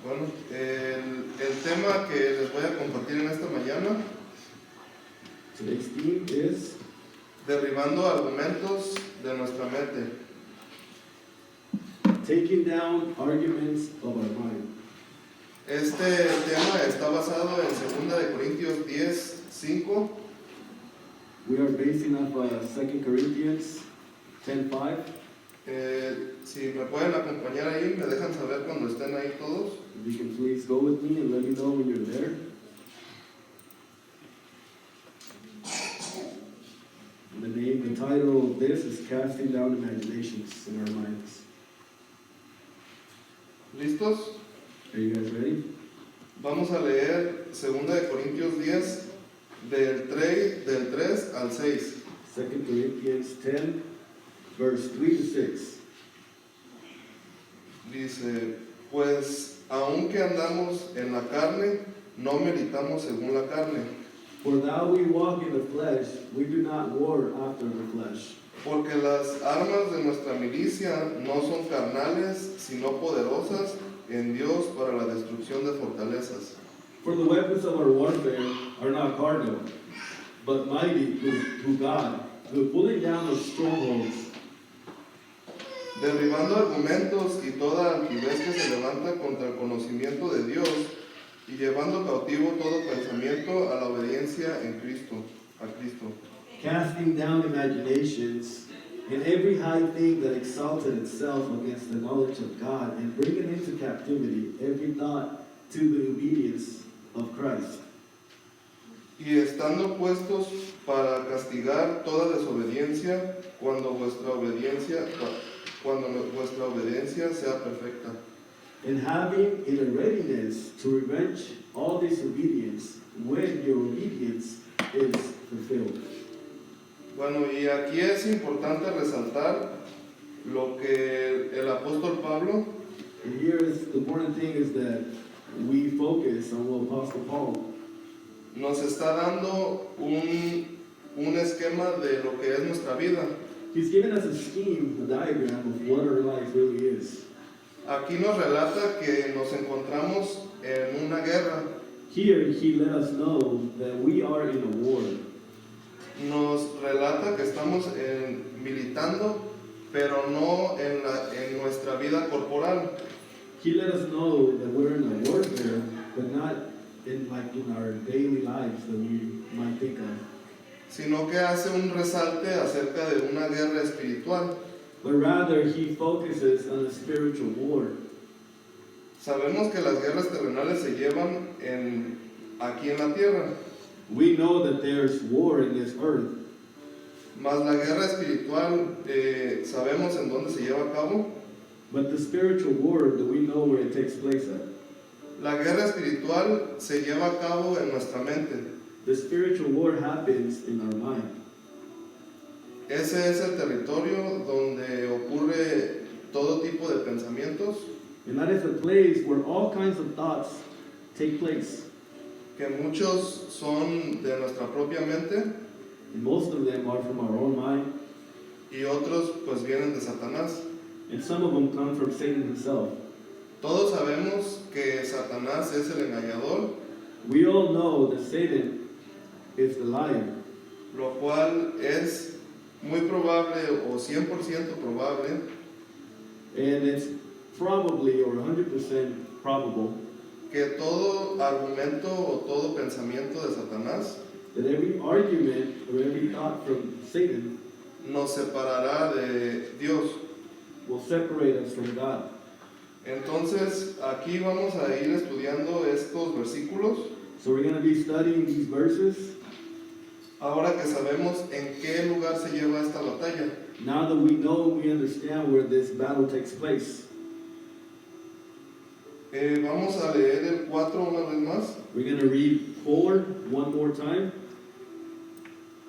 Bueno, el tema que les voy a compartir en esta mañana, Today's theme is derribando argumentos de nuestra mente. taking down arguments of our mind. Este tema está basado en 2 de Corintios 10, 5. We are basing off 2 Corinthians 10:5. Si me pueden acompañar ahí, me dejan saber cuando estén ahí todos. If you can please go with me and let me know when you're there. The title of this is Casting Down Imaginations in Our Minds. ¿Listos? Are you guys ready? Vamos a leer 2 de Corintios 10, del 3 al 6. 2 Corinthians 10, verse 3 to 6. Dice, pues aunque andamos en la carne, no militamos según la carne. For thou we walk in the flesh, we do not war after the flesh. Porque las armas de nuestra milicia no son carnales, sino poderosas en Dios para la destrucción de fortalezas. For the weapons of our warfare are not carnal, but mighty through God, the pulling down of strongholds, Derribando argumentos y toda altivez que se levanta contra el conocimiento de Dios y llevando cautivo todo pensamiento a la obediencia a Cristo. casting down imaginations and every high thing that exalted itself against the knowledge of God, and bringing into captivity every thought to the obedience of Christ. Y estando puestos para castigar toda desobediencia cuando vuestra obediencia sea perfecta. And having in a readiness to revenge all disobedience when your obedience is fulfilled. Bueno, y aquí es importante resaltar lo que el apóstol Pablo And here is the important thing is that we focus on what Apostle Paul nos está dando un esquema de lo que es nuestra vida. he's given us a scheme, a diagram of what our life really is. Aquí nos relata que nos encontramos en una guerra. Here he let us know that we are in a war. Nos relata que estamos militando, pero no en nuestra vida corporal, He let us know that we're in a warfare, but not in our daily lives that we might think of. sino que hace un resalte acerca de una guerra espiritual. But rather he focuses on a spiritual war. Sabemos que las guerras terrenales se llevan aquí en la tierra, We know that there's war in this earth, mas la guerra espiritual sabemos en dónde se lleva a cabo. but the spiritual war, do we know where it takes place at? La guerra espiritual se lleva a cabo en nuestra mente. The spiritual war happens in our mind. Ese es el territorio donde ocurre todo tipo de pensamientos And that is a place where all kinds of thoughts take place. que muchos son de nuestra propia mente And most of them are from our own mind, y otros pues vienen de Satanás. and some of them come from Satan himself. Todos sabemos que Satanás es el engañador, We all know that Satan is the liar, lo cual es muy probable o 100% probable and it's probably or 100% probable que todo argumento o todo pensamiento de Satanás that every argument or every thought from Satan nos separará de Dios. will separate us from God. Entonces, aquí vamos a ir estudiando estos versículos, So we're going to be studying these verses ahora que sabemos en qué lugar se lleva esta batalla. now that we know and we understand where this battle takes place. Vamos a leer el 4 una vez más. We're going to read 4 one more time.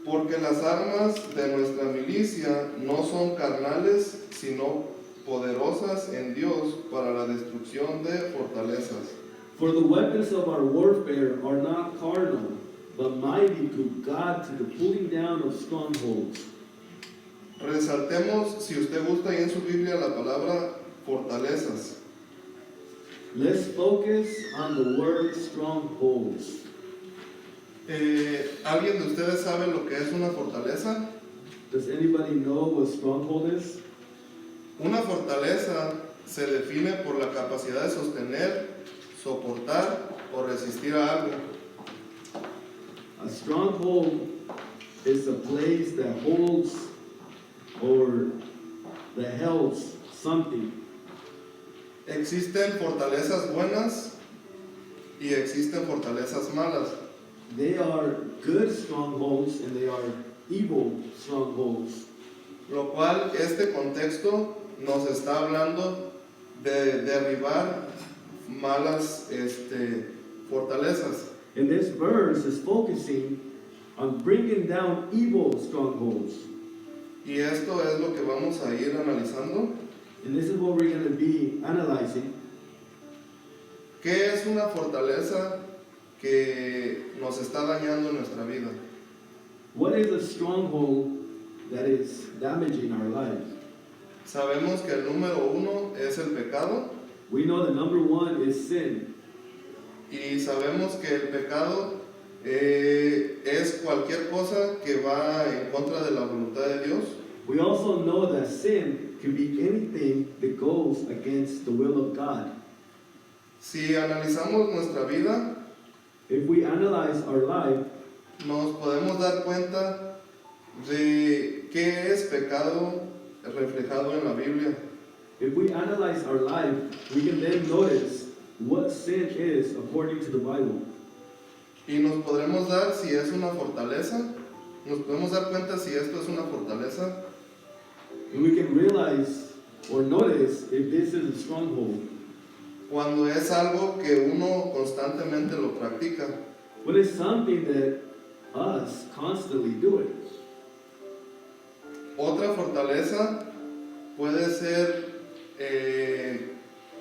Porque las armas de nuestra milicia no son carnales, sino poderosas en Dios para la destrucción de fortalezas. For the weapons of our warfare are not carnal, but mighty to God to the pulling down of strongholds. Resaltemos, si usted gusta ahí en su Biblia, la palabra fortalezas. Let's focus on the word strongholds. ¿Alguien de ustedes sabe lo que es una fortaleza? Does anybody know what stronghold is? Una fortaleza se define por la capacidad de sostener, soportar o resistir a algo. A stronghold is a place that holds or that holds something. Existen fortalezas buenas y existen fortalezas malas. They are good strongholds and they are evil strongholds. Lo cual este contexto nos está hablando de derribar malas fortalezas. And this verse is focusing on bringing down evil strongholds. Y esto es lo que vamos a ir analizando. And this is what we're going to be analyzing. ¿Qué es una fortaleza que nos está dañando en nuestra vida? What is a stronghold that is damaging our lives? Sabemos que el número uno es el pecado We know the number one is sin. y sabemos que el pecado es cualquier cosa que va en contra de la voluntad de Dios. We also know that sin can be anything that goes against the will of God. Si analizamos nuestra vida, If we analyze our life, nos podemos dar cuenta de qué es pecado reflejado en la Biblia. if we analyze our life, we can then notice what sin is according to the Bible. Y nos podremos dar si es una fortaleza, nos podemos dar cuenta si esto es una fortaleza, And we can realize or notice if this is a stronghold. cuando es algo que uno constantemente lo practica. When it's something that us constantly do it. Otra fortaleza puede ser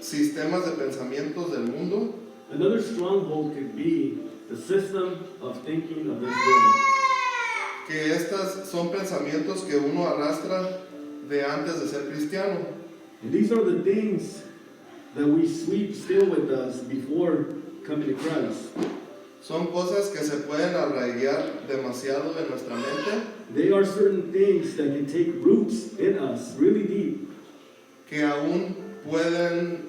sistemas de pensamientos del mundo, Another stronghold could be the system of thinking of this world. que estas son pensamientos que uno arrastra de antes de ser cristiano. And these are the things that we sweep still with us before coming to Christ. Son cosas que se pueden arraigar demasiado en nuestra mente, They are certain things that can take roots in us really deep, que aún pueden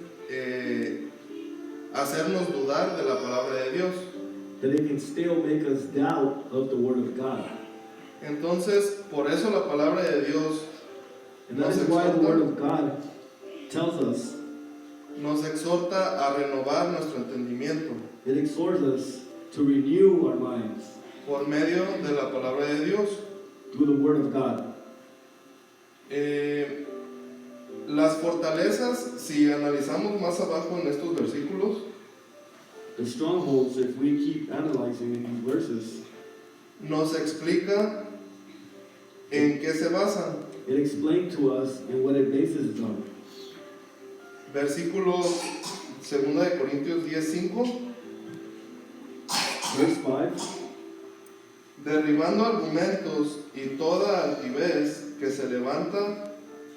hacernos dudar de la palabra de Dios. that it can still make us doubt of the Word of God. Entonces, por eso la palabra de Dios And that is why the Word of God tells us, nos exhorta a renovar nuestro entendimiento it exhorts us to renew our minds por medio de la palabra de Dios. through the Word of God. Las fortalezas, si analizamos más abajo en estos versículos, The strongholds, if we keep analyzing in these verses, nos explica en qué se basan. it explained to us in what it bases it on. Versículo 2 de Corintios 10:5, Verse 5, derribando argumentos y toda altivez que se levanta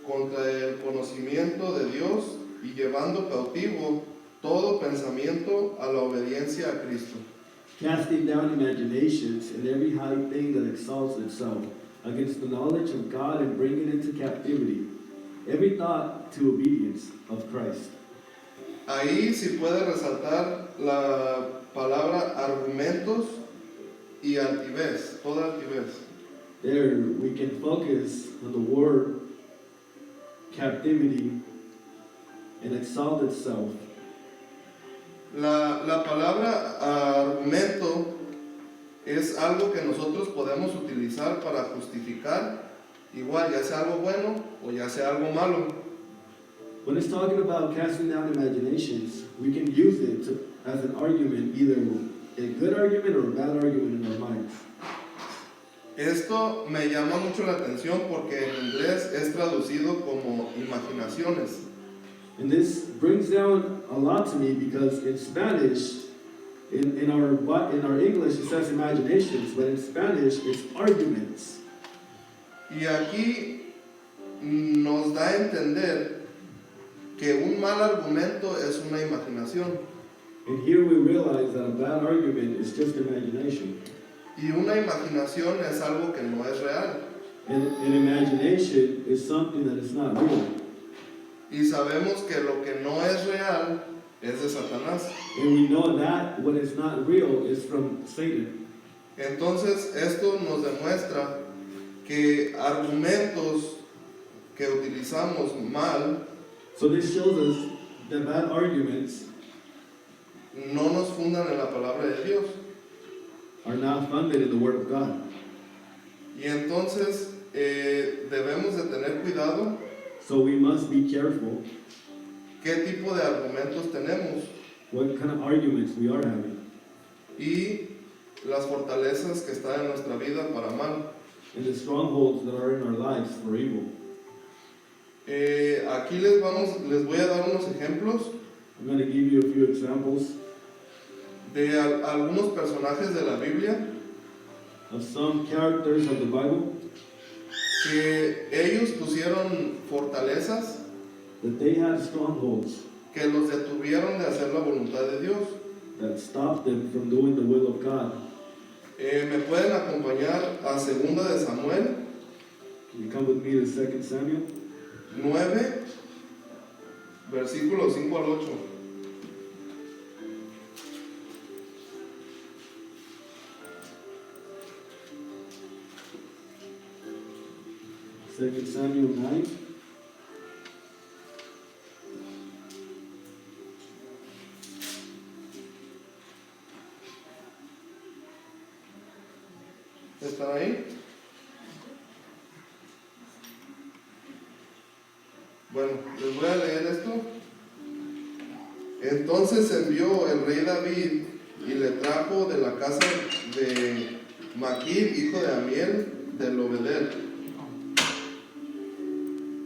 contra el conocimiento de Dios y llevando cautivo todo pensamiento a la obediencia a Cristo. casting down imaginations and every high thing that exalts itself against the knowledge of God and bringing into captivity every thought to obedience of Christ. Ahí sí puede resaltar la palabra argumentos y altivez, toda altivez. There we can focus on the word captivity and exalt itself. La palabra argumento es algo que nosotros podemos utilizar para justificar, igual ya sea algo bueno o ya sea algo malo. When it's talking about casting down imaginations, we can use it as an argument, either a good argument or a bad argument in our minds. Esto me llama mucho la atención porque en inglés es traducido como imaginaciones. And this brings down a lot to me because in Spanish, in our English it says imaginations, but in Spanish it's arguments. Y aquí nos da a entender que un mal argumento es una imaginación And here we realize that a bad argument is just imagination. y una imaginación es algo que no es real. And an imagination is something that is not real. Y sabemos que lo que no es real es de Satanás. And we know that what is not real is from Satan. Entonces esto nos demuestra que argumentos que utilizamos mal So this shows us that bad arguments no nos fundan en la palabra de Dios. are not founded in the Word of God. Y entonces debemos de tener cuidado So we must be careful qué tipo de argumentos tenemos what kind of arguments we are having y las fortalezas que están en nuestra vida para mal. and the strongholds that are in our lives for evil. Aquí les voy a dar unos ejemplos I'm going to give you a few examples de algunos personajes de la Biblia of some characters of the Bible que ellos pusieron fortalezas that they had strongholds que los detuvieron de hacer la voluntad de Dios. that stopped them from doing the will of God. Me pueden acompañar a 2 de Samuel Can you come with me to 2 Samuel 9, versículos 5 al 8. 2 Samuel 9. ¿Están ahí? Bueno, les voy a leer esto. Entonces envió el rey David y le trajo de la casa de Maquir, hijo de Amiel, de Lobedel.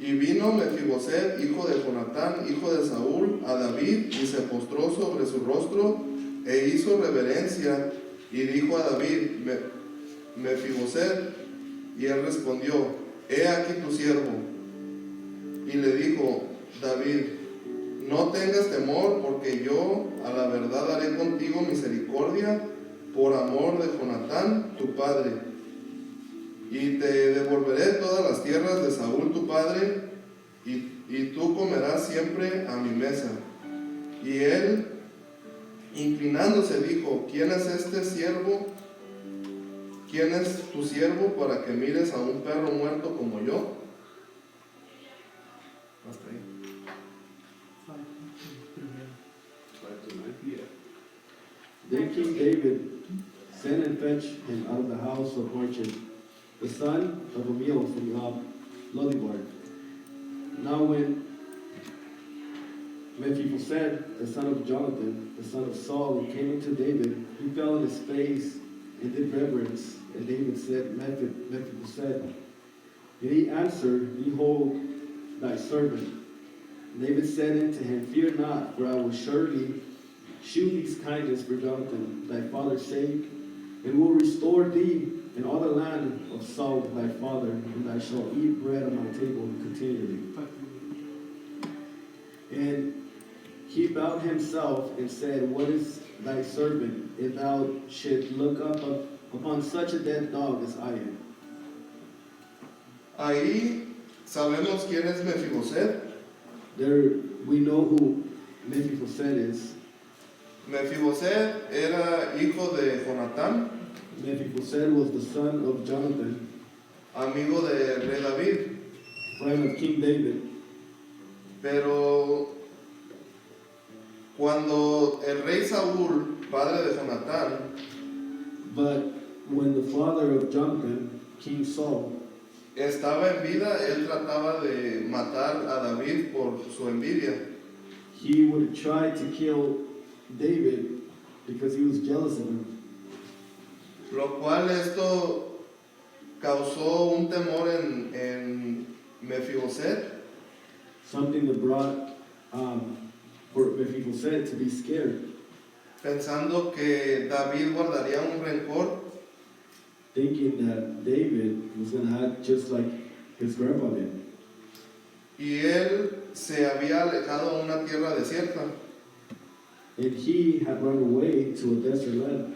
Y vino Mefiboset, hijo de Jonatán, hijo de Saúl, a David, y se postró sobre su rostro, e hizo reverencia, y dijo a David, Mefiboset, y él respondió, he aquí tu siervo. Y le dijo David, no tengas temor, porque yo a la verdad haré contigo misericordia, por amor de Jonatán, tu padre. Y te devolveré todas las tierras de Saúl tu padre, y tú comerás siempre a mi mesa. Y él, inclinándose, dijo, ¿quién es este siervo? ¿Quién es tu siervo para que mires a un perro muerto como yo? Hasta ahí. Then King David sent and fetched him out of the house of Marchand, the son of Amiel from Lodebar. Now when Mephibosheth, the son of Jonathan, the son of Saul, came into David, he fell on his face and did reverence. And David said, Mephibosheth. And he answered, Behold, thy servant. David said unto him, Fear not, for I will surely shew these kindness for Jonathan, thy father's sake, and will restore thee in all the land of Saul thy father, and thou shalt eat bread on my table continually. And he bowed himself and said, What is thy servant, if thou shouldst look up upon such a dead dog as I am? Ahí sabemos quién es Mefiboset. There we know who Mephibosheth is. Mefiboset era hijo de Jonatán, Mephibosheth was the son of Jonathan, amigo de rey David. friend of King David. Pero cuando el rey Saúl, padre de Jonatán, But when the father of Jonathan, King Saul, estaba en vida, él trataba de matar a David por su envidia. he would try to kill David because he was jealous of him. Lo cual esto causó un temor en Mefiboset, Something that brought for Mephibosheth to be scared, pensando que David guardaría un rencor thinking that David was going to act just like his grandpa did. y él se había alejado a una tierra desierta. and he had run away to a desert land.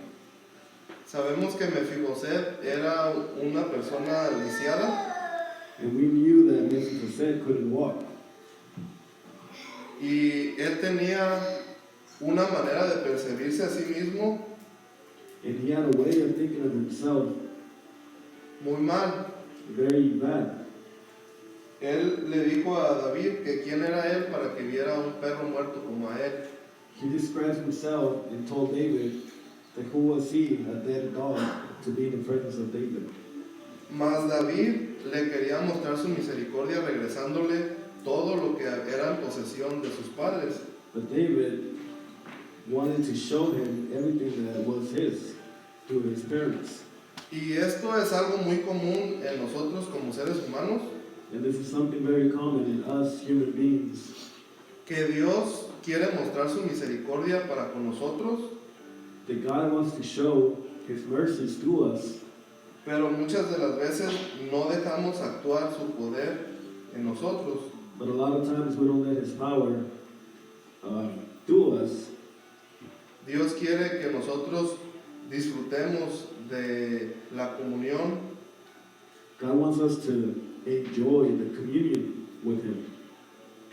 Sabemos que Mefiboset era una persona lisiada And we knew that Mephibosheth couldn't walk. y él tenía una manera de percibirse a sí mismo And he had a way of thinking of himself muy mal. very bad. Él le dijo a David que quién era él para que viera un perro muerto como a él. He described himself and told David that who was he, a dead dog, to be in the presence of David. Mas David le quería mostrar su misericordia regresándole todo lo que era en posesión de sus padres. But David wanted to show him everything that was his through his parents. Y esto es algo muy común en nosotros como seres humanos, And this is something very common in us human beings, que Dios quiere mostrar su misericordia para con nosotros, that God wants to show his mercies to us, pero muchas de las veces no dejamos actuar su poder en nosotros. but a lot of times we don't let his power do us. Dios quiere que nosotros disfrutemos de la comunión, God wants us to enjoy the communion with him,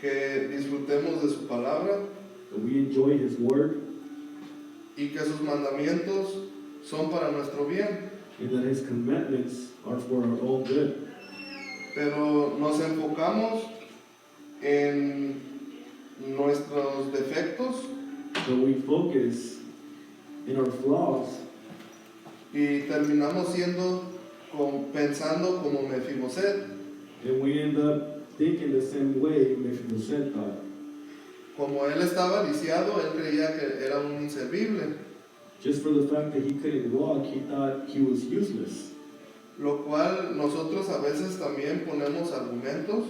que disfrutemos de su palabra that we enjoy his word, y que sus mandamientos son para nuestro bien. and that his commandments are for our own good. Pero nos enfocamos en nuestros defectos So we focus in our flaws, y terminamos pensando como Mefiboset, and we end up thinking the same way Mephibosheth thought. como él estaba lisiado, él creía que era un inservible, Just for the fact that he couldn't walk, he thought he was useless. lo cual nosotros a veces también ponemos argumentos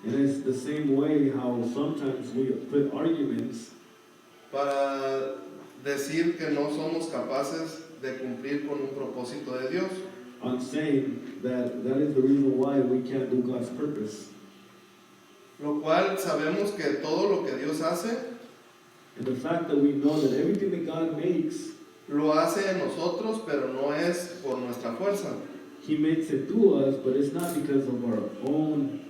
And it's the same way how sometimes we put arguments para decir que no somos capaces de cumplir con un propósito de Dios. on saying that that is the reason why we can't do God's purpose. Lo cual sabemos que todo lo que Dios hace, And the fact that we know that everything that God makes, lo hace en nosotros, pero no es por nuestra fuerza. he makes it through us, but it's not because of our own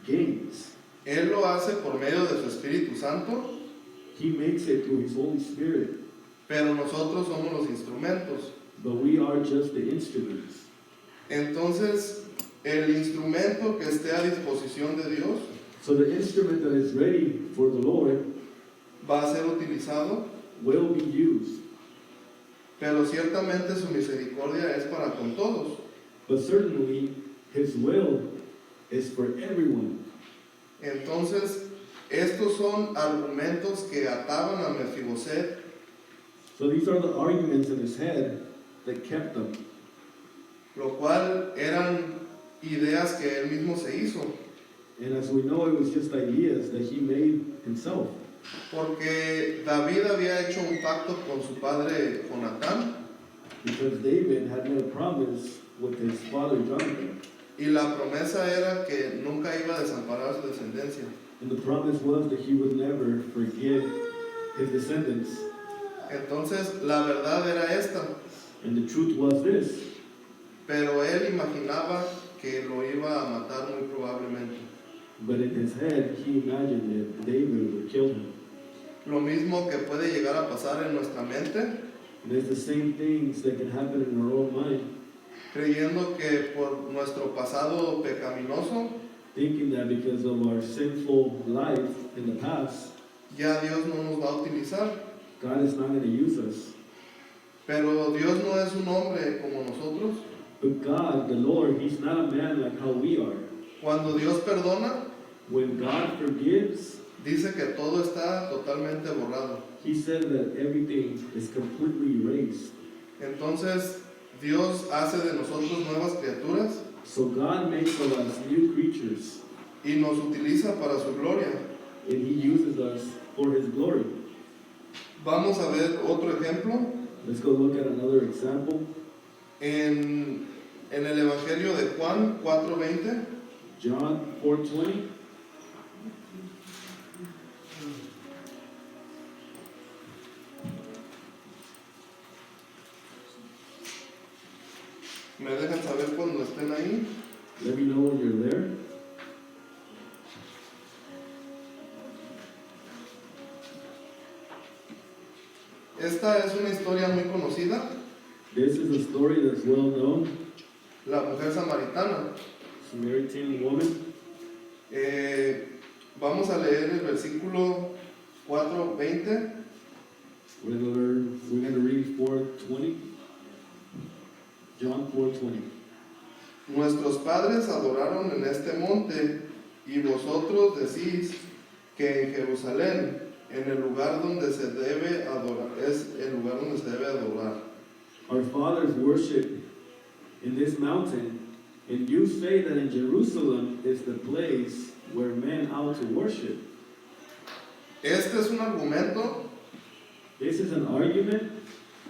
gains. Él lo hace por medio de su Espíritu Santo, He makes it through his Holy Spirit, pero nosotros somos los instrumentos. but we are just the instruments. Entonces, el instrumento que esté a disposición de Dios So the instrument that is ready for the Lord va a ser utilizado, will be used, pero ciertamente su misericordia es para con todos. but certainly his will is for everyone. Entonces, estos son argumentos que ataban a Mefiboset, So these are the arguments in his head that kept him, lo cual eran ideas que él mismo se hizo, and as we know, it was just ideas that he made himself. porque David había hecho un pacto con su padre Jonatán, Because David had made a promise with his father Jonathan, y la promesa era que nunca iba a desamparar su descendencia. and the promise was that he would never forget his descendants. Entonces, la verdad era esta, And the truth was this, pero él imaginaba que lo iba a matar muy probablemente. but in his head, he imagined that David would kill him. Lo mismo que puede llegar a pasar en nuestra mente, And it's the same things that can happen in our own mind, creyendo que por nuestro pasado pecaminoso, thinking that because of our sinful life in the past, ya Dios no nos va a utilizar. God is not going to use us. Pero Dios no es un hombre como nosotros. But God, the Lord, He's not a man like how we are. Cuando Dios perdona, When God forgives, dice que todo está totalmente borrado. He said that everything is completely erased. Entonces, Dios hace de nosotros nuevas criaturas So God makes of us new creatures, y nos utiliza para su gloria. and He uses us for His glory. Vamos a ver otro ejemplo Let's go look at another example. en el Evangelio de Juan 4:20. John 4:20. Me dejan saber cuando estén ahí. Let me know when you're there. Esta es una historia muy conocida, This is a story that's well known. la mujer samaritana. Samaritan woman. Vamos a leer el versículo 4:20. We're going to read 4:20. John 4:20. Nuestros padres adoraron en este monte y vosotros decís que en Jerusalén, en el lugar donde se debe adorar, es el lugar donde se debe adorar. Our fathers worship in this mountain, and you say that in Jerusalem is the place where men ought to worship. Este es un argumento This is an argument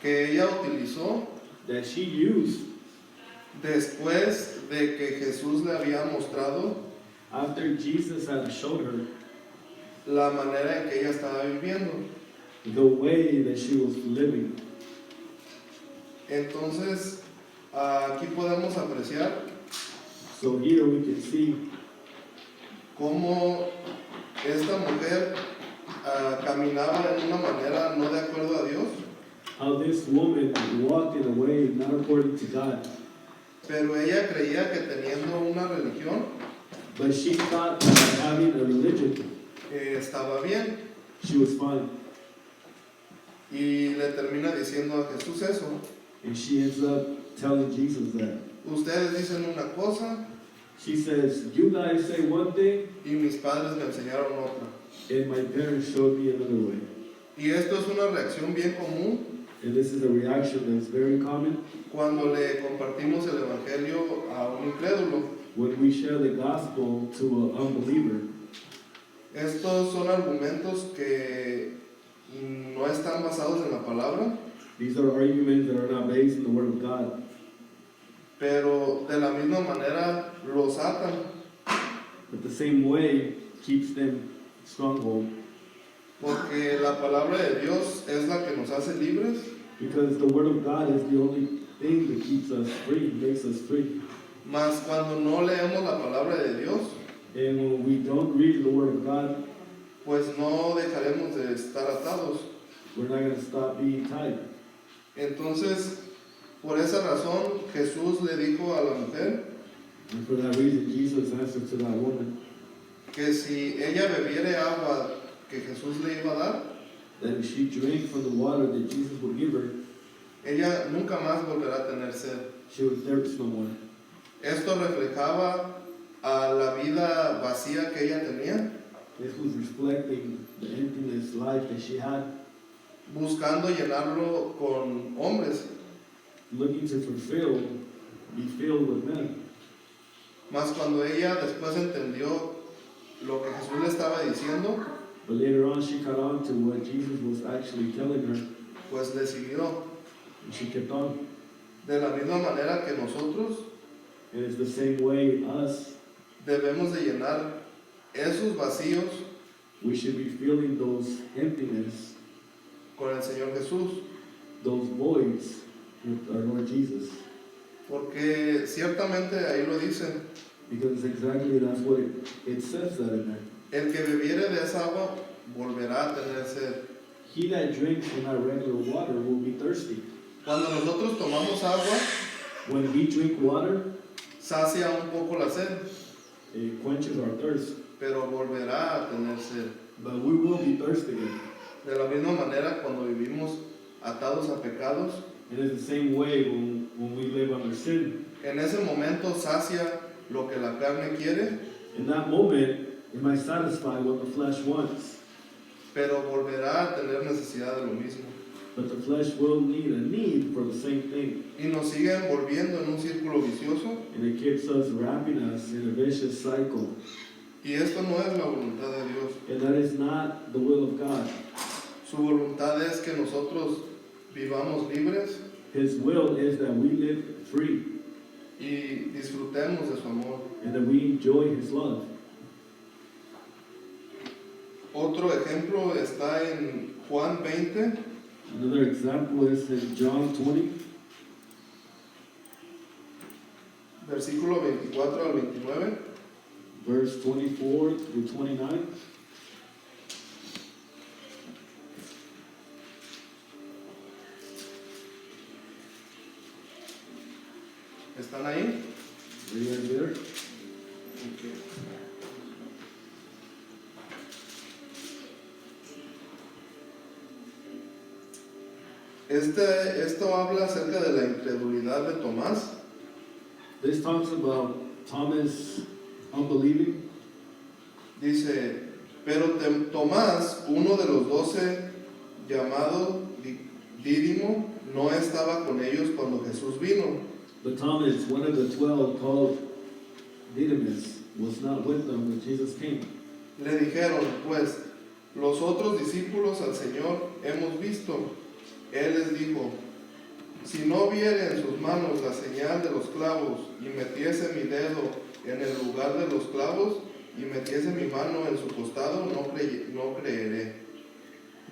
que ella utilizó that she used después de que Jesús le había mostrado after Jesus had showed her la manera en que ella estaba viviendo. the way that she was living. Entonces, aquí podemos apreciar So here we can see cómo esta mujer caminaba en una manera no de acuerdo a Dios, how this woman walked in a way not according to God, pero ella creía que teniendo una religión but she thought that having a religion, estaba bien, she was fine. y le termina diciendo a Jesús eso. And she ends up telling Jesus that. Ustedes dicen una cosa She says, you guys say one thing, y mis padres me enseñaron otra. and my parents showed me another way. Y esto es una reacción bien común And this is a reaction that's very common cuando le compartimos el evangelio a un incrédulo. when we share the gospel to an unbeliever. Estos son argumentos que no están basados en la palabra, These are arguments that are not based in the Word of God, pero de la misma manera los atan, but the same way keeps them stronghold, porque la palabra de Dios es la que nos hace libres, because the Word of God is the only thing that keeps us free, makes us free. mas cuando no leemos la palabra de Dios, And when we don't read the Word of God, pues no dejaremos de estar atados. we're not going to stop being tied. Entonces, por esa razón, Jesús le dijo a la mujer And for that reason, Jesus answered to that woman que si ella bebiere agua que Jesús le iba a dar, that if she drank from the water that Jesus would give her, ella nunca más volverá a tener sed. she would thirst no more. Esto reflejaba a la vida vacía que ella tenía, This was reflecting the emptiness life that she had, buscando llenarlo con hombres. looking to be filled with men. Mas cuando ella después entendió lo que Jesús le estaba diciendo, But later on, she caught on to what Jesus was actually telling her, pues le siguió. and she kept on. De la misma manera que nosotros And it's the same way us, debemos de llenar esos vacíos we should be filling those emptiness, con el Señor Jesús. those voids with our Lord Jesus. Porque ciertamente ahí lo dice, Because exactly that's what it says that in there. el que bebiere de esa agua volverá a tener sed. He that drinks from that regular water will be thirsty. Cuando nosotros tomamos agua, When we drink water, sacia un poco la sed, it quenches our thirst. pero volverá a tener sed. But we will be thirsty again. De la misma manera, cuando vivimos atados a pecados, And it's the same way when we live under sin. en ese momento sacia lo que la carne quiere, In that moment, it might satisfy what the flesh wants. pero volverá a tener necesidad de lo mismo. But the flesh will need a need for the same thing. Y nos sigue envolviendo en un círculo vicioso, And it keeps us wrapping us in a vicious cycle. y esto no es la voluntad de Dios. And that is not the will of God. Su voluntad es que nosotros vivamos libres His will is that we live free y disfrutemos de su amor. and that we enjoy His love. Otro ejemplo está en Juan 20, Another example is in John 20. versículo 24 al 29. verse 24 through 29. ¿Están ahí? Are you guys there? Ok. Esto habla acerca de la incredulidad de Tomás. This talks about Thomas unbelieving. Dice, pero Tomás, uno de los 12, llamado Dídimo, no estaba con ellos cuando Jesús vino. But Thomas, one of the 12 called Didymus, was not with them when Jesus came. Le dijeron, pues, los otros discípulos al Señor hemos visto. Él les dijo, si no viere en sus manos la señal de los clavos y metiese mi dedo en el lugar de los clavos y metiese mi mano en su costado, no creeré.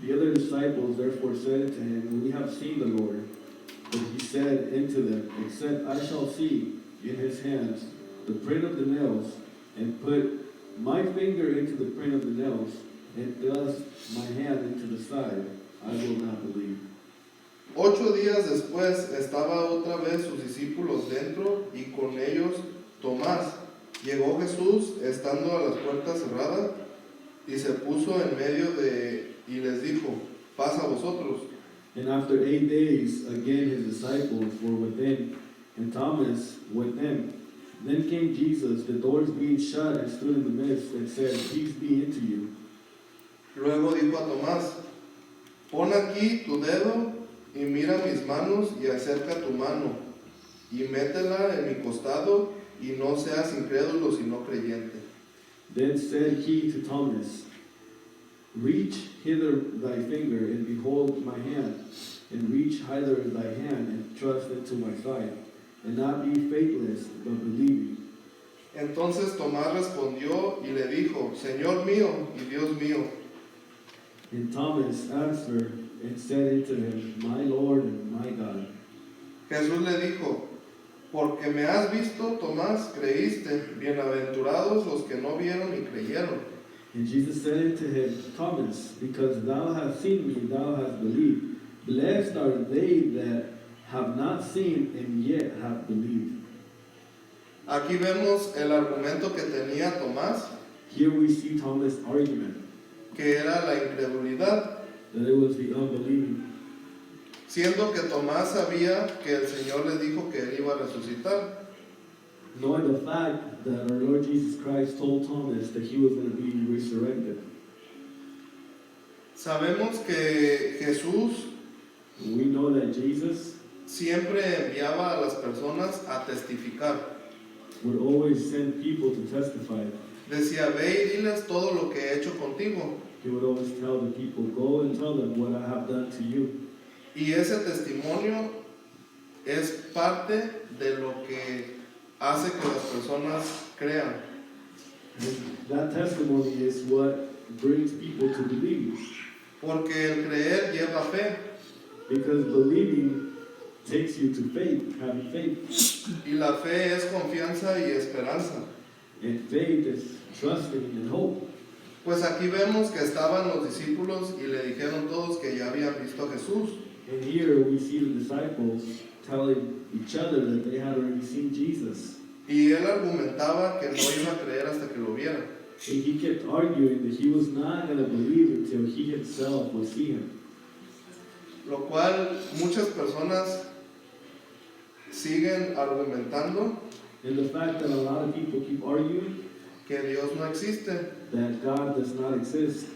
The other disciples therefore said to him, We have seen the Lord. But he said unto them, Except I shall see in his hands the print of the nails, and put my finger into the print of the nails, and thrust my hand into the side, I will not believe. 8 días después estaba otra vez sus discípulos dentro y con ellos Tomás. Llegó Jesús estando a las puertas cerradas y se puso en medio y les dijo, paz a vosotros. And after 8 days, again his disciples were within, and Thomas with them. Then came Jesus, the doors being shut, and stood in the midst, and said, Peace be unto you. Luego dijo a Tomás, pon aquí tu dedo y mira mis manos y acerca tu mano y métela en mi costado y no seas incrédulo sino creyente. Then said he to Thomas, Reach hither thy finger, and behold my hand, and reach hither thy hand, and thrust into my side, and not be faithless, but believing. Entonces Tomás respondió y le dijo, Señor mío y Dios mío. And Thomas answered and said unto him, My Lord and my God. Jesús le dijo, porque me has visto, Tomás, creíste, bienaventurados los que no vieron y creyeron. And Jesus said unto him, Thomas, because thou hast seen me, thou hast believed. Blessed are they that have not seen and yet have believed. Aquí vemos el argumento que tenía Tomás, Here we see Thomas' argument, que era la incredulidad, that it was the unbelieving. siendo que Tomás sabía que el Señor le dijo que él iba a resucitar. Knowing the fact that our Lord Jesus Christ told Thomas that he was going to be resurrected. Sabemos que Jesús We know that Jesus siempre enviaba a las personas a testificar. would always send people to testify. Decía, ve y diles todo lo que he hecho contigo. He would always tell the people, Go and tell them what I have done to you. Y ese testimonio es parte de lo que hace que las personas crean. And that testimony is what brings people to believe. Porque el creer lleva fe. Because believing takes you to faith, having faith. Y la fe es confianza y esperanza. And faith is trusting and hope. Pues aquí vemos que estaban los discípulos y le dijeron todos que ya habían visto a Jesús. And here we see the disciples telling each other that they had already seen Jesus. Y él argumentaba que no iba a creer hasta que lo viera. And he kept arguing that he was not going to believe until he himself would see him. Lo cual muchas personas siguen argumentando And the fact that a lot of people keep arguing que Dios no existe, that God does not exist,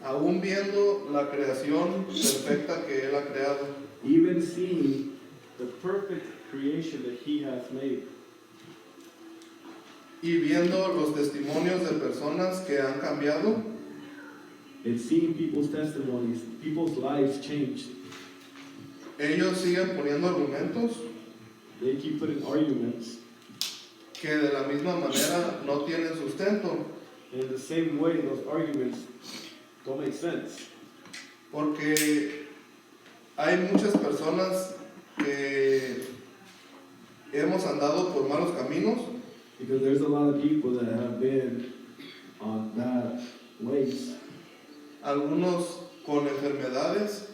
aún viendo la creación perfecta que Él ha creado. even seeing the perfect creation that he has made, Y viendo los testimonios de personas que han cambiado, and seeing people's testimonies, people's lives changed. ellos siguen poniendo argumentos They keep putting arguments, que de la misma manera no tienen sustento, and in the same way, those arguments don't make sense. porque hay muchas personas que hemos andado por malos caminos caminos, Because there's a lot of people that have been on bad ways. algunos con enfermedades,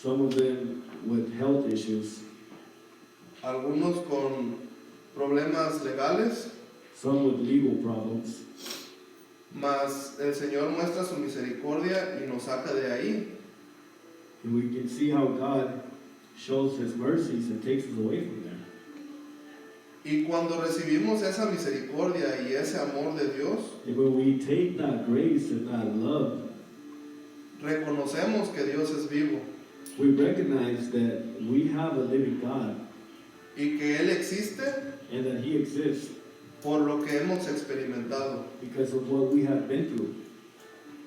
Some of them with health issues. algunos con problemas legales, Some with legal problems. mas el Señor muestra su misericordia y nos saca de ahí. And we can see how God shows His mercies and takes us away from there. Y cuando recibimos esa misericordia y ese amor de Dios, And when we take that grace and that love, reconocemos que Dios es vivo we recognize that we have a living God y que Él existe and that He exists por lo que hemos experimentado. because of what we have been through.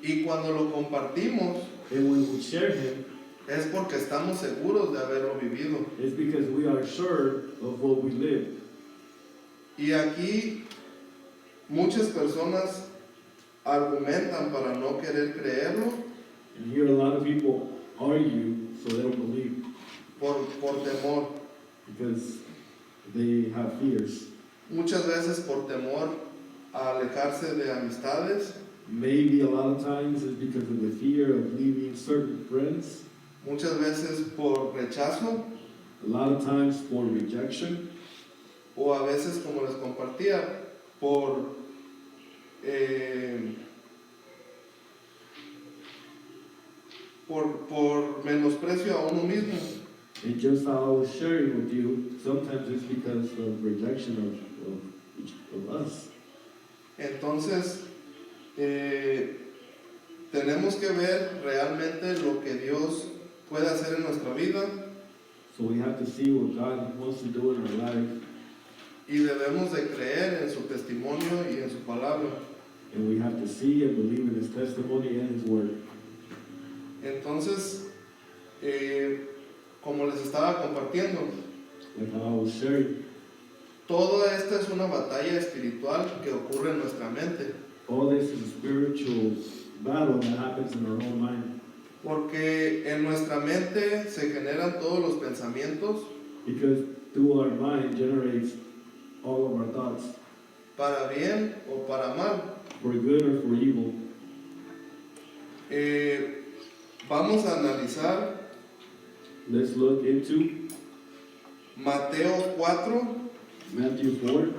Y cuando lo compartimos And when we share Him, es porque estamos seguros de haberlo vivido. it's because we are sure of what we live. Y aquí muchas personas argumentan para no querer creerlo And here a lot of people argue so they don't believe por temor. because they have fears. Muchas veces por temor a alejarse de amistades, Maybe a lot of times it's because of the fear of leaving certain friends. muchas veces por rechazo, A lot of times for rejection. o a veces, como les compartía, por menosprecio a uno mismo. And just how I was sharing with you, sometimes it's because of rejection of us. Entonces, tenemos que ver realmente lo que Dios puede hacer en nuestra vida So we have to see what God wants to do in our life, y debemos de creer en su testimonio y en su palabra. and we have to see and believe in His testimony and His word. Entonces, como les estaba compartiendo, Like how I was sharing, toda esta es una batalla espiritual que ocurre en nuestra mente, all this is a spiritual battle that happens in our own mind. porque en nuestra mente se generan todos los pensamientos Because through our mind generates all of our thoughts, para bien o para mal. for good or for evil. Vamos a analizar Let's look into Mateo 4, Matthew 4.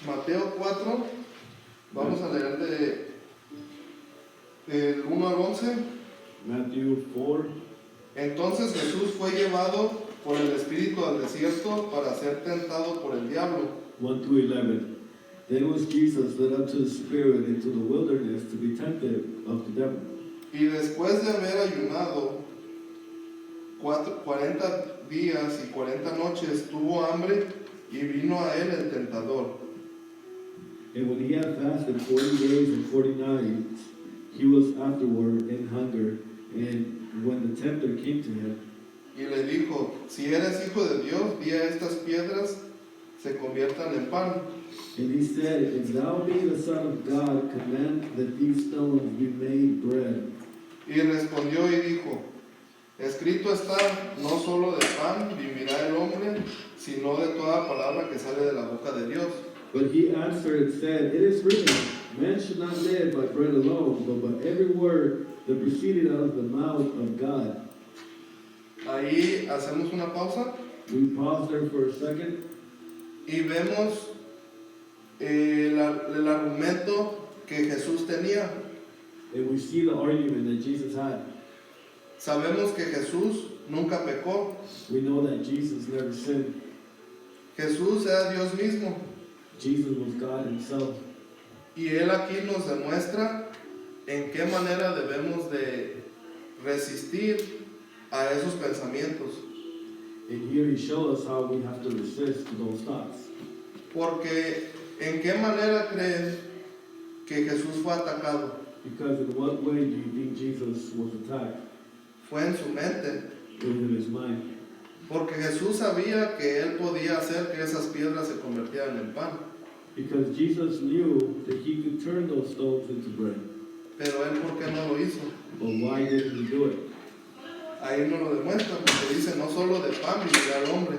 Mateo 4, vamos a leer del 1 al 11. Matthew 4. Entonces Jesús fue llevado por el Espíritu al desierto para ser tentado por el diablo. 1 to 11. Then was Jesus led up to the Spirit into the wilderness to be tempted of the devil. Y después de haber ayunado 40 días y 40 noches, tuvo hambre y vino a él el tentador. And when he had fasted 40 days and 40 nights, he was afterward in hunger. And when the tempter came to him, Y le dijo, si eres hijo de Dios, di a estas piedras se conviertan en pan. and he said, If thou be the Son of God, command that these stones be made bread. Y respondió y dijo, escrito está, no solo de pan vivirá el hombre, sino de toda palabra que sale de la boca de Dios. But he answered and said, It is written, Man should not live by bread alone, but by every word that proceeded out of the mouth of God. Ahí hacemos una pausa We pause there for a second, y vemos el argumento que Jesús tenía. and we see the argument that Jesus had. Sabemos que Jesús nunca pecó. We know that Jesus never sinned. Jesús era Dios mismo. Jesus was God himself. Y Él aquí nos demuestra en qué manera debemos de resistir a esos pensamientos. And here he shows us how we have to resist to those thoughts. Porque en qué manera creen que Jesús fue atacado. Because in what way do you think Jesus was attacked? Fue en su mente. It was in his mind. Porque Jesús sabía que él podía hacer que esas piedras se convirtieran en pan. Because Jesus knew that he could turn those stones into bread. Pero él, ¿por qué no lo hizo? But why didn't he do it? Ahí no lo demuestra, porque dice, no solo de pan vivirá el hombre.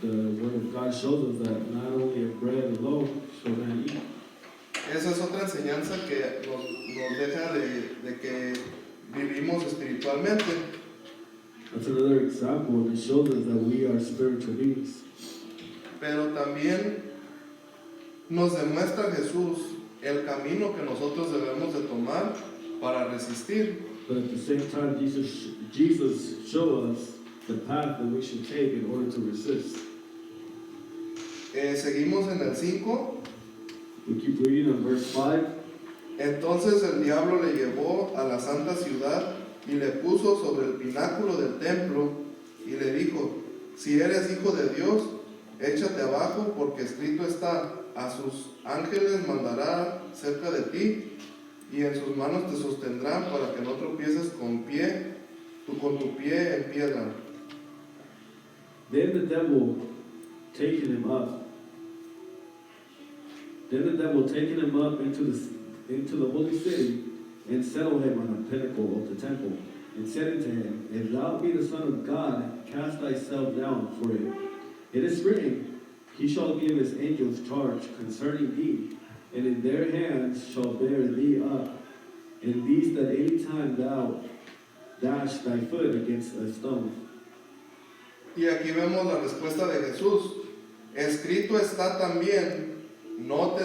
The Word of God shows us that not only of bread alone shall man eat. Esa es otra enseñanza que nos deja de que vivimos espiritualmente. That's another example that shows us that we are spiritual beings. Pero también nos demuestra Jesús el camino que nosotros debemos de tomar para resistir. But at the same time, Jesus showed us the path that we should take in order to resist. Seguimos en el 5. We keep reading on verse 5. Entonces el diablo le llevó a la santa ciudad y le puso sobre el pináculo del templo y le dijo, si eres hijo de Dios, échate abajo, porque escrito está, a sus ángeles mandará cerca de ti y en sus manos te sostendrán para que no tropieces con tu pie en piedra. Then the devil taking him up into the holy city and settled him on the pinnacle of the temple and said unto him, if thou be the Son of God, cast thyself down, for it is written, he shall give his angels charge concerning thee, and in their hands shall bear thee up, and these that any time thou dash thy foot against a stone. Y aquí vemos la respuesta de Jesús. Escrito está también, no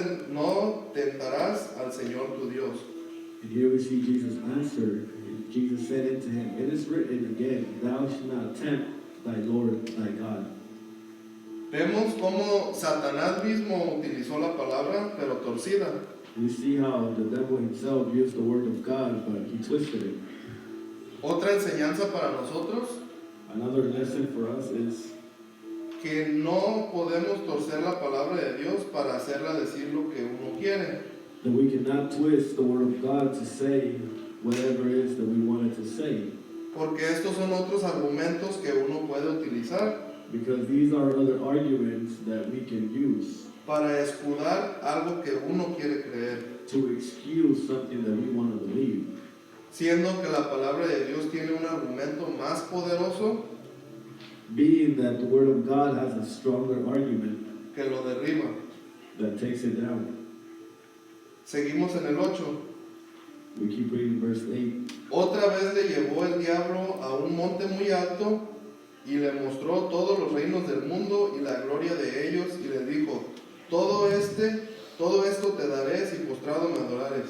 tentarás al Señor tu Dios. And here we see Jesus answer. And Jesus said unto him, it is written again, thou shalt not tempt thy Lord thy God. Vemos cómo Satanás mismo utilizó la palabra, pero torcida. We see how the devil himself used the word of God, but he twisted it. Otra enseñanza para nosotros, Another lesson for us is que no podemos torcer la palabra de Dios para hacerla decir lo que uno quiere. that we cannot twist the word of God to say whatever it is that we want it to say. Porque estos son otros argumentos que uno puede utilizar Because these are other arguments that we can use para escudar algo que uno quiere creer. to excuse something that we want to believe. Siendo que la palabra de Dios tiene un argumento más poderoso Being that the word of God has a stronger argument que lo derriba. that takes it down. Seguimos en el 8. We keep reading verse 8. Otra vez le llevó el diablo a un monte muy alto y le mostró todos los reinos del mundo y la gloria de ellos y le dijo, todo esto te daré si postrado me adorares.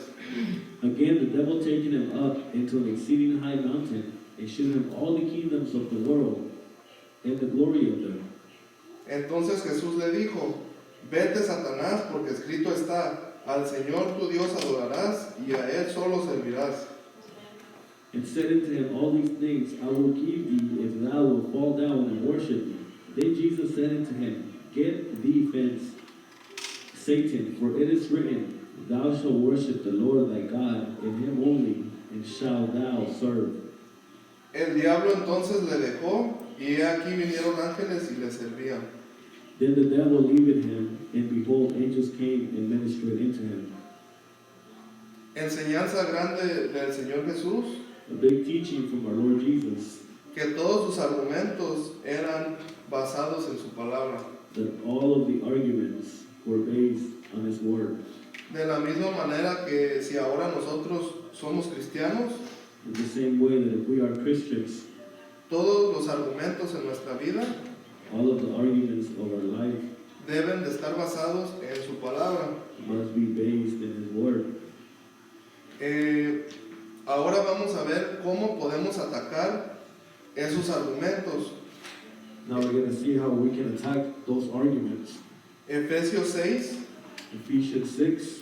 Again, the devil taking him up into an exceeding high mountain and showed him all the kingdoms of the world and the glory of them. Entonces Jesús le dijo, vete Satanás, porque escrito está, al Señor tu Dios adorarás y a Él solo servirás. And said unto him, all these things I will give thee if thou wilt fall down and worship me. Then Jesus said unto him, get thee hence, Satan, for it is written, thou shalt worship the Lord thy God, and him only, and shalt thou serve. El diablo entonces le dejó y he aquí vinieron ángeles y le servían. Then the devil leaving him, and behold, angels came and ministered unto him. Enseñanza grande del Señor Jesús, A big teaching from our Lord Jesus, que todos sus argumentos eran basados en su palabra. that all of the arguments were based on his word. De la misma manera que si ahora nosotros somos cristianos, In the same way that if we are Christians, todos los argumentos en nuestra vida all of the arguments of our life deben de estar basados en su palabra. must be based in his word. Ahora vamos a ver cómo podemos atacar esos argumentos. Now we're going to see how we can attack those arguments. Efesios 6, Ephesians 6,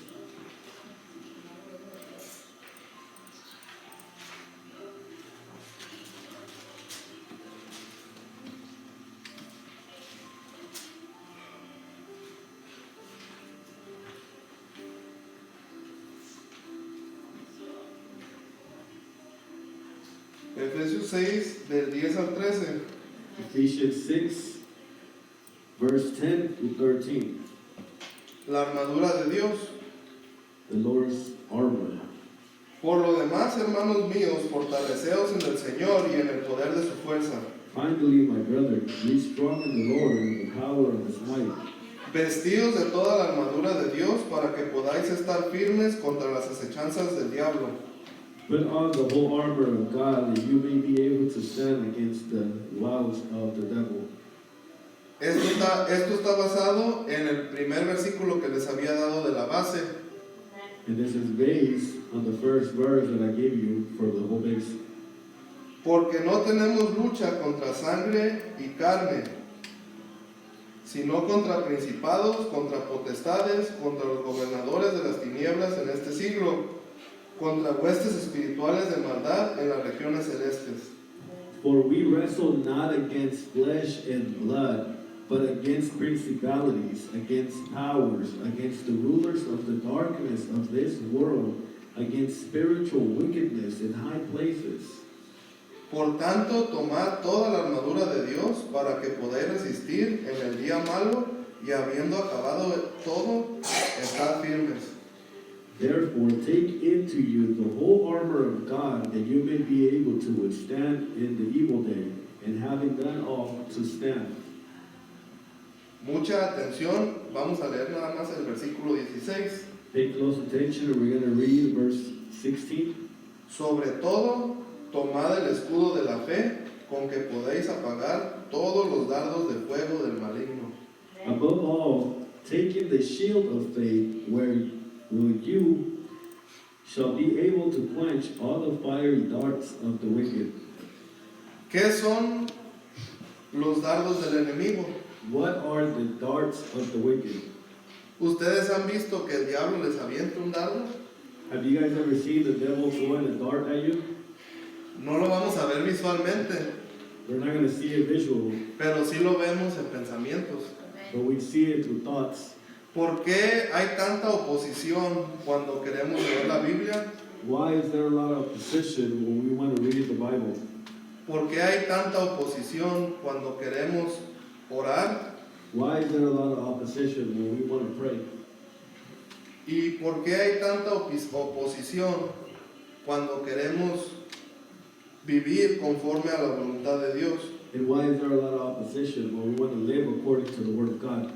Efesios 6 del 10 al 13. Ephesians 6, verse 10 through 13. La armadura de Dios. The Lord's armor. Por lo demás, hermanos míos, fortaleceos en el Señor y en el poder de su fuerza. Finally, my brethren, be strong in the Lord and in the power of his might. Vestidos de toda la armadura de Dios para que podáis estar firmes contra las acechanzas del diablo. Put on the whole armor of God that you may be able to stand against the wiles of the devil. Esto está basado en el primer versículo que les había dado de la base. And this is based on the first verse that I gave you for the whole base. Porque no tenemos lucha contra sangre y carne, sino contra principados, contra potestades, contra los gobernadores de las tinieblas en este siglo, contra huestes espirituales de maldad en las regiones celestes. For we wrestle not against flesh and blood, but against principalities, against powers, against the rulers of the darkness of this world, against spiritual wickedness in high places. Por tanto, tomad toda la armadura de Dios para que podáis resistir en el día malo y habiendo acabado todo, estad firmes. Therefore, take into you the whole armor of God, that you may be able to withstand in the evil day, and having done all, to stand. Mucha atención, vamos a leer nada más el versículo 16. Pay close attention, and we're going to read verse 16. Sobre todo, tomad el escudo de la fe, con que podéis apagar todos los dardos de fuego del maligno. Above all, taking the shield of faith, where you shall be able to quench all the fiery darts of the wicked. ¿Qué son los dardos del enemigo? What are the darts of the wicked? ¿Ustedes han visto que el diablo les avienta un dardo? Have you guys ever seen the devil throwing a dart at you? No lo vamos a ver visualmente, We're not going to see it visually, pero sí lo vemos en pensamientos. but we see it through thoughts. ¿Por qué hay tanta oposición cuando queremos leer la Biblia? Why is there a lot of opposition when we want to read the Bible? ¿Por qué hay tanta oposición cuando queremos orar? Why is there a lot of opposition when we want to pray? ¿Y por qué hay tanta oposición cuando queremos vivir conforme a la voluntad de Dios? And why is there a lot of opposition when we want to live according to the Word of God?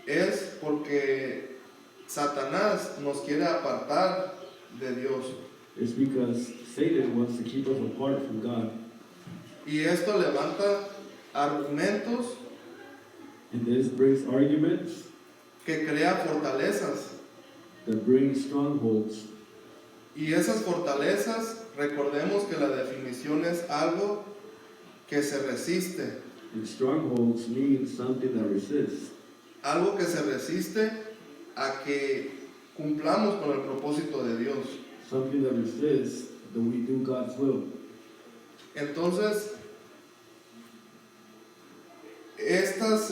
Es porque Satanás nos quiere apartar de Dios. It's because Satan wants to keep us apart from God. Y esto levanta argumentos And this brings arguments que crea fortalezas. that bring strongholds. Y esas fortalezas, recordemos que la definición es algo que se resiste. And strongholds mean something that resists. Algo que se resiste a que cumplamos con el propósito de Dios. Something that resists that we do God's will. Entonces, estos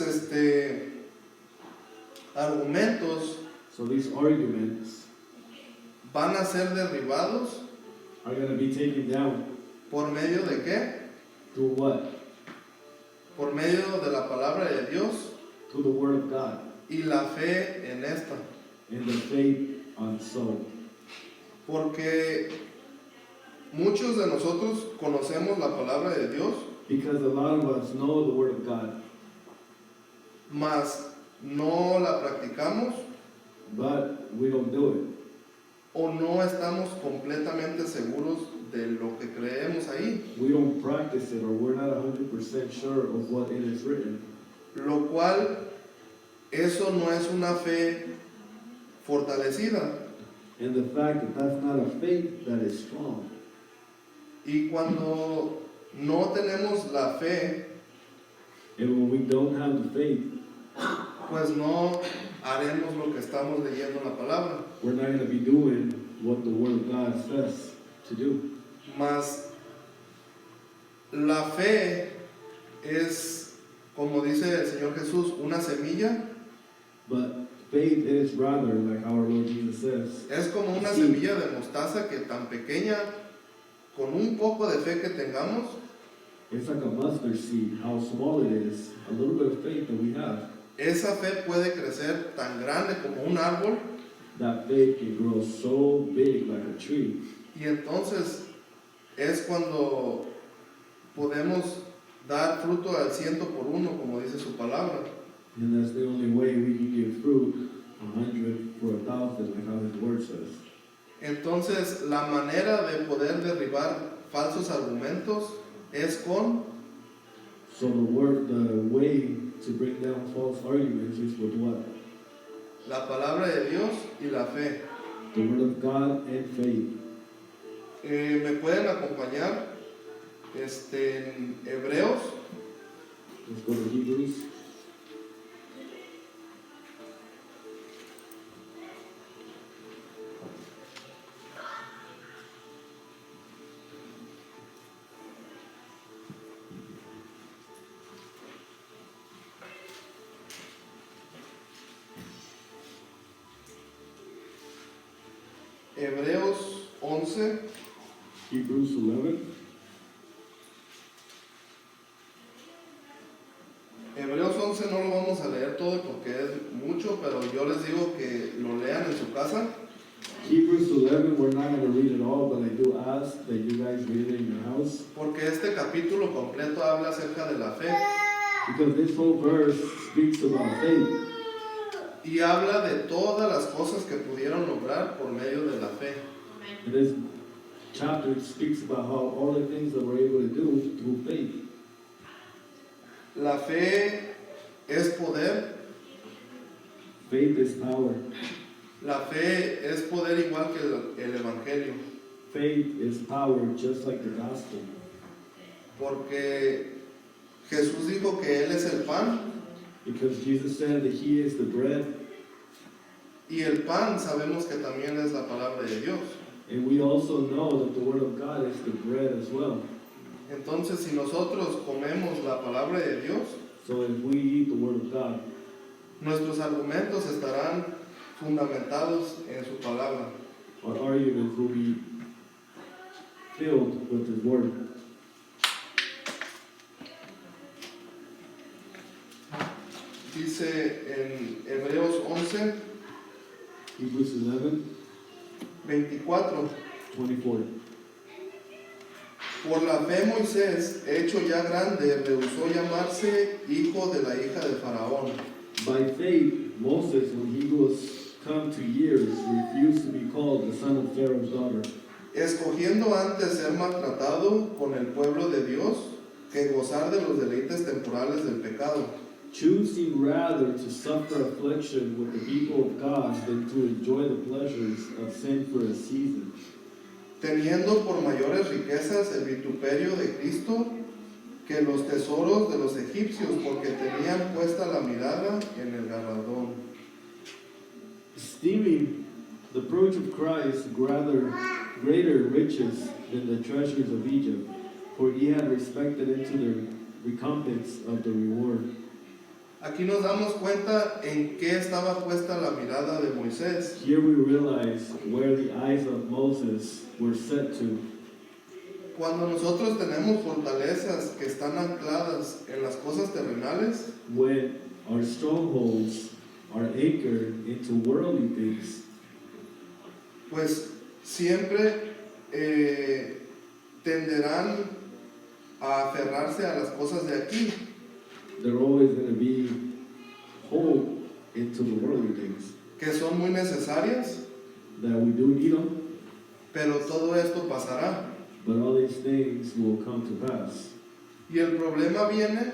argumentos So these arguments van a ser derribados are going to be taken down por medio de qué? through what? Por medio de la palabra de Dios Through the Word of God y la fe en esta. and the faith on soul. Porque muchos de nosotros conocemos la palabra de Dios, Because a lot of us know the Word of God, mas no la practicamos but we don't do it. o no estamos completamente seguros de lo que creemos ahí, We don't practice it, or we're not 100% sure of what it is written. lo cual eso no es una fe fortalecida. And the fact that that's not a faith that is strong. Y cuando no tenemos la fe, And when we don't have the faith, pues no haremos lo que estamos leyendo en la palabra. we're not going to be doing what the Word of God says to do. Mas la fe es, como dice el Señor Jesús, una semilla. But faith is rather, like our Lord Jesus says, Es como una Sí. semilla de mostaza que tan pequeña, con un poco de fe que tengamos, It's like a mustard seed, how small it is, a little bit of faith that we have. Esa fe puede crecer tan grande como un árbol That faith can grow so big like a tree. y entonces es cuando podemos dar fruto al 100 por 1, como dice su palabra. And that's the only way we can give fruit 100 for 1,000, like how his word says. Entonces la manera de poder derribar falsos argumentos es con So the way to bring down false arguments is with what? la palabra de Dios y la fe. The word of God and faith. ¿Me pueden acompañar en Hebreos? Let's go to Hebrews. Hebreos 11, Hebrews 11. Hebreos 11 no lo vamos a leer todo porque es mucho, pero yo les digo que lo lean en su casa. Hebrews 11, we're not going to read it all, but I do ask that you guys read it in your house. Porque este capítulo completo habla acerca de la fe Because this whole verse speaks about faith. y habla de todas las cosas que pudieron lograr por medio de la fe. And this chapter speaks about how all the things that we're able to do through faith. La fe es poder, Faith is power. la fe es poder igual que el Evangelio, Faith is power just like the gospel. porque Jesús dijo que Él es el pan Because Jesus said that He is the bread, y el pan sabemos que también es la palabra de Dios. and we also know that the Word of God is the bread as well. Entonces, si nosotros comemos la palabra de Dios, So if we eat the Word of God, nuestros argumentos estarán fundamentados en su palabra. our arguments will be filled with His Word. Dice en Hebreos 11, Hebrews 11, 24. 24. Por la fe Moisés, hecho ya grande, rehusó llamarse hijo de la hija de Faraón, By faith, Moses, when he was come to years, refused to be called the son of Pharaoh's daughter, escogiendo antes ser maltratado con el pueblo de Dios que gozar de los deleites temporales del pecado, choosing rather to suffer affliction with the people of God than to enjoy the pleasures of sin for a season, teniendo por mayores riquezas el vituperio de Cristo que los tesoros de los egipcios, porque tenían puesta la mirada en el galardón. esteeming the approach of Christ rather greater riches than the treasures of Egypt, for he had respected into the recompense of the reward. Aquí nos damos cuenta en qué estaba puesta la mirada de Moisés. Here we realize where the eyes of Moses were set to. Cuando nosotros tenemos fortalezas que están ancladas en las cosas terrenales, When our strongholds are anchored into worldly things, pues siempre tenderán a aferrarse a las cosas de aquí. they're always going to be whole into the worldly things. Que son muy necesarias, That we do need them, pero todo esto pasará. but all these things will come to pass. Y el problema viene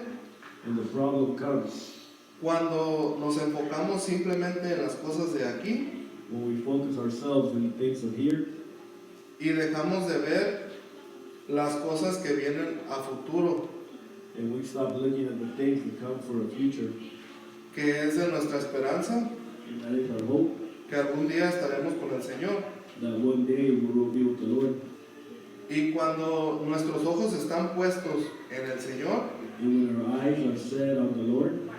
And the problem comes cuando nos enfocamos simplemente en las cosas de aquí when we focus ourselves on the things of here y dejamos de ver las cosas que vienen a futuro, and we stop looking at the things that come for a future. que es de nuestra esperanza, And that is our hope, que algún día estaremos con el Señor. that one day we will be with the Lord. Y cuando nuestros ojos están puestos en el Señor, And when our eyes are set on the Lord,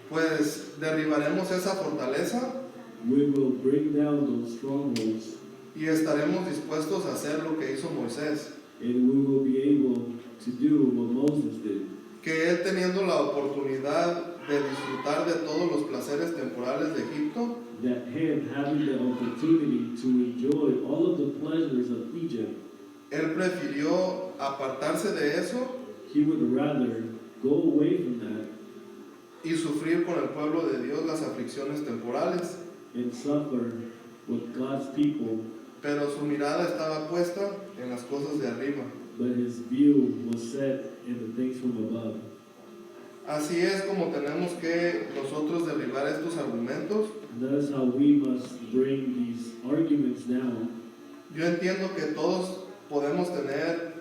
pues derribaremos esa fortaleza we will bring down those strongholds, y estaremos dispuestos a hacer lo que hizo Moisés. and we will be able to do what Moses did. que él teniendo la oportunidad de disfrutar de todos los placeres temporales de Egipto, That him having the opportunity to enjoy all of the pleasures of Egypt, él prefirió apartarse de eso he would rather go away from that y sufrir con el pueblo de Dios las aflicciones temporales, and suffer with God's people, pero su mirada estaba puesta en las cosas de arriba. but his view was set in the things from above. Así es como tenemos que nosotros derribar estos argumentos. And that is how we must bring these arguments down. Yo entiendo que todos podemos tener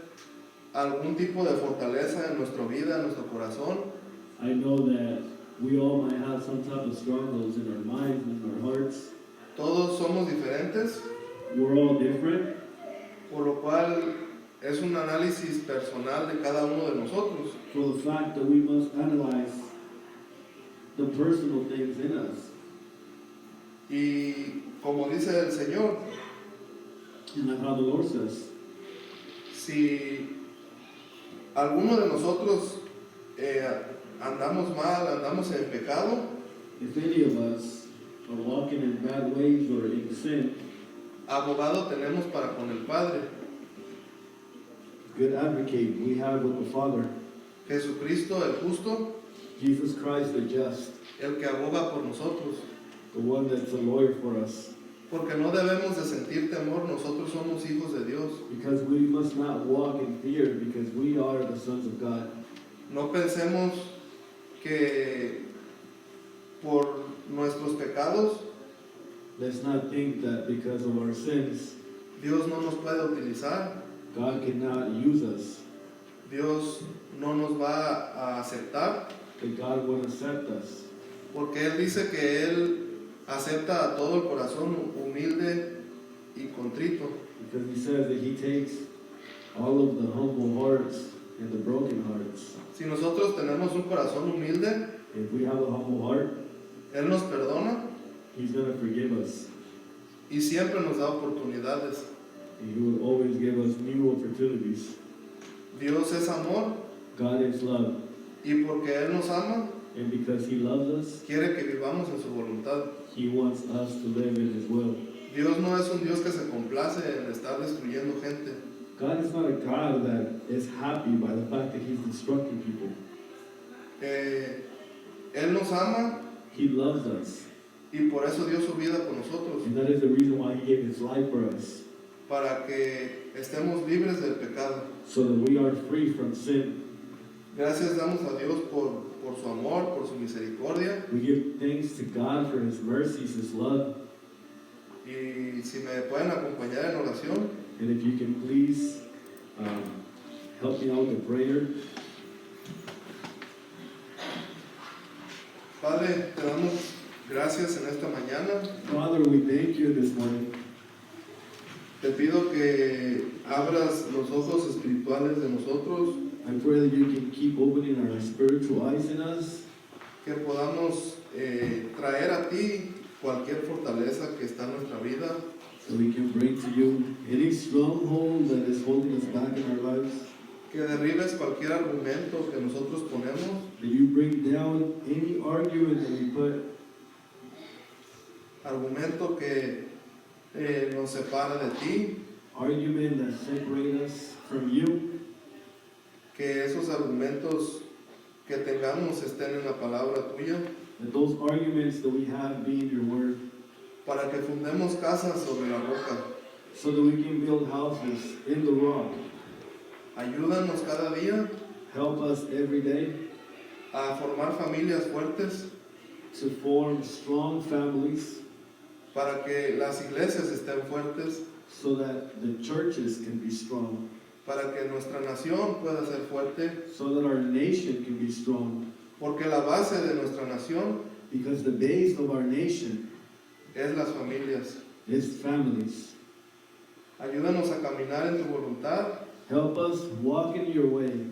algún tipo de fortaleza en nuestra vida, en nuestro corazón, I know that we all might have some type of strongholds in our minds and in our hearts. todos somos diferentes, We're all different, por lo cual es un análisis personal de cada uno de nosotros. for the fact that we must analyze the personal things in us. Y como dice el Señor, And like how the Lord says, si alguno de nosotros andamos mal, andamos en pecado, if any of us are walking in bad ways or in sin, abogado tenemos para con el Padre, good advocate we have with the Father, Jesucristo el justo, Jesus Christ the just, el que aboga por nosotros. the one that's a lawyer for us. Porque no debemos de sentir temor, nosotros somos hijos de Dios. Because we must not walk in fear, because we are the sons of God. No pensemos que por nuestros pecados Let's not think that because of our sins, Dios no nos puede utilizar, God cannot use us, Dios no nos va a aceptar, that God won't accept us. porque Él dice que Él acepta a todo el corazón humilde y contrito. Because He says that He takes all of the humble hearts and the broken hearts. Si nosotros tenemos un corazón humilde, If we have a humble heart, Él nos perdona He's going to forgive us. y siempre nos da oportunidades. And He will always give us new opportunities. Dios es amor God is love. y porque Él nos ama, And because He loves us, quiere que vivamos en su voluntad. He wants us to live in His will. Dios no es un Dios que se complace en estar destruyendo gente. God is not a God that is happy by the fact that He's destructing people. Él nos ama He loves us. y por eso dio su vida por nosotros, And that is the reason why He gave His life for us. para que estemos libres del pecado. So that we are free from sin. Gracias damos a Dios por su amor, por su misericordia. We give thanks to God for His mercies, His love. Y si me pueden acompañar en oración, And if you can please help me out with prayer. Padre, te damos gracias en esta mañana. Father, we thank You this morning. Te pido que abras los ojos espirituales de nosotros, I pray that You can keep opening our spiritual eyes in us, que podamos traer a ti cualquier fortaleza que está en nuestra vida, so we can bring to You any stronghold that is holding us back in our lives. que derribes cualquier argumento que nosotros ponemos, That You bring down any argument that we put, argumento que nos separa de ti, argument that separate us from You, que esos argumentos que tengamos estén en la palabra tuya, that those arguments that we have be in Your word, para que fundemos casas sobre la roca. so that we can build houses in the rock. Ayúdanos cada día Help us every day a formar familias fuertes to form strong families, para que las iglesias estén fuertes, so that the churches can be strong, para que nuestra nación pueda ser fuerte, so that our nation can be strong. porque la base de nuestra nación Because the base of our nation es las familias. is families. Ayúdanos a caminar en tu voluntad. Help us walk in Your way.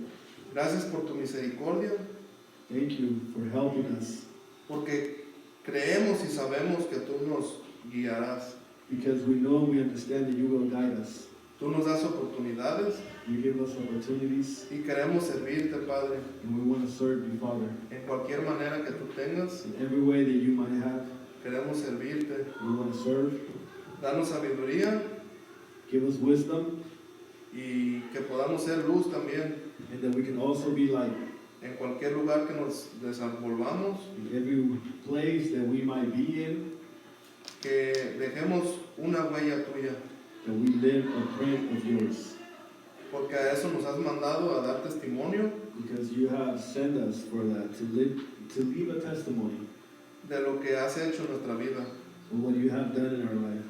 Gracias por tu misericordia, Thank You for helping us, porque creemos y sabemos que tú nos guiarás. because we know and we understand that You will guide us. Tú nos das oportunidades You give us opportunities, y queremos servirte, Padre, and we want to serve you, Father. en cualquier manera que tú tengas. In every way that you might have, Queremos servirte. we want to serve. Danos sabiduría Give us wisdom, y que podamos ser luz también and that we can also be light. en cualquier lugar que nos desenvolvamos, In every place that we might be in, que dejemos una huella tuya, that we live a print of yours. porque a eso nos has mandado, a dar testimonio Because you have sent us for that, to leave a testimony de lo que has hecho en nuestra vida. of what you have done in our life.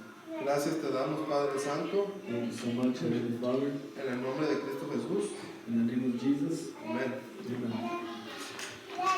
Gracias te damos, Padre Santo, Thank you so much, Heavenly Father. en el nombre de Cristo Jesús. In the name of Jesus, Amén. amen.